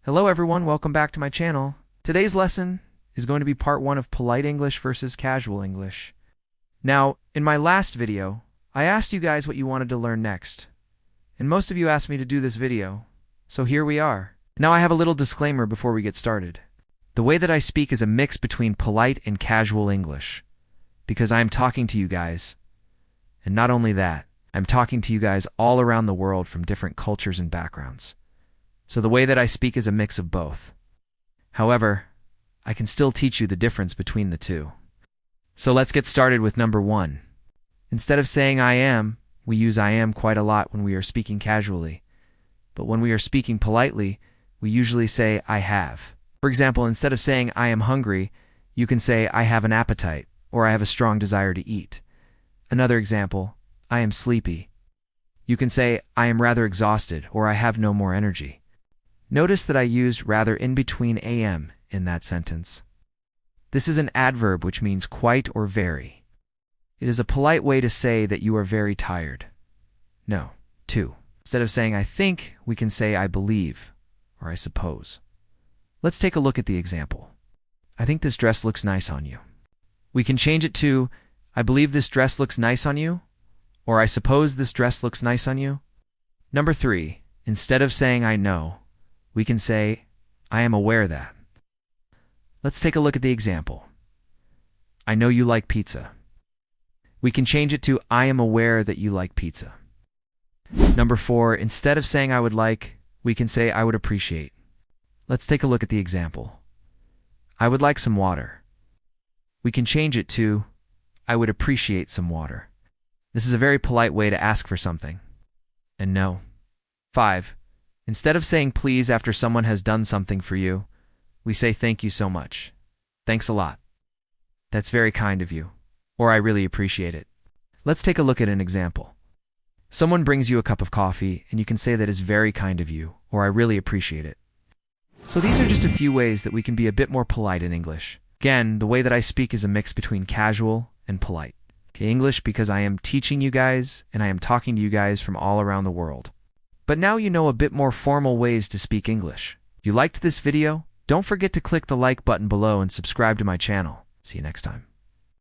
Hello everyone, welcome back to my channel. Today's lesson is going to be part 1 of polite English versus casual English. Now, in my last video, I asked you guys what you wanted to learn next, and most of you asked me to do this video, so here we are. Now I have a little disclaimer before we get started. The way that I speak is a mix between polite and casual English, because I am talking to you guys, and not only that, I'm talking to you guys all around the world from different cultures and backgrounds. So the way that I speak is a mix of both. However, I can still teach you the difference between the two. So let's get started with number 1. Instead of saying I am, we use I am quite a lot when we are speaking casually. But when we are speaking politely, we usually say I have. For example, instead of saying I am hungry, you can say I have an appetite, or I have a strong desire to eat. Another example, I am sleepy. You can say I am rather exhausted, or I have no more energy. Notice that I used rather in between am in that sentence. This is an adverb which means quite or very. It is a polite way to say that you are very tired. No, 2. Instead of saying I think, we can say I believe, or I suppose. Let's take a look at the example. I think this dress looks nice on you. We can change it to I believe this dress looks nice on you, or I suppose this dress looks nice on you. Number 3, instead of saying I know, we can say, I am aware that. Let's take a look at the example. I know you like pizza. We can change it to, I am aware that you like pizza. Number 4, instead of saying I would like, we can say I would appreciate. Let's take a look at the example. I would like some water. We can change it to, I would appreciate some water. This is a very polite way to ask for something. And no. 5. Instead of saying please after someone has done something for you, we say thank you so much. Thanks a lot. That's very kind of you. Or I really appreciate it. Let's take a look at an example. Someone brings you a cup of coffee, and you can say that is very kind of you, or I really appreciate it. So these are just a few ways that we can be a bit more polite in English. Again, the way that I speak is a mix between casual and polite. Okay, English because I am teaching you guys, and I am talking to you guys from all around the world. But now you know a bit more formal ways to speak English. If you liked this video, don't forget to click the like button below and subscribe to my channel. See you next time.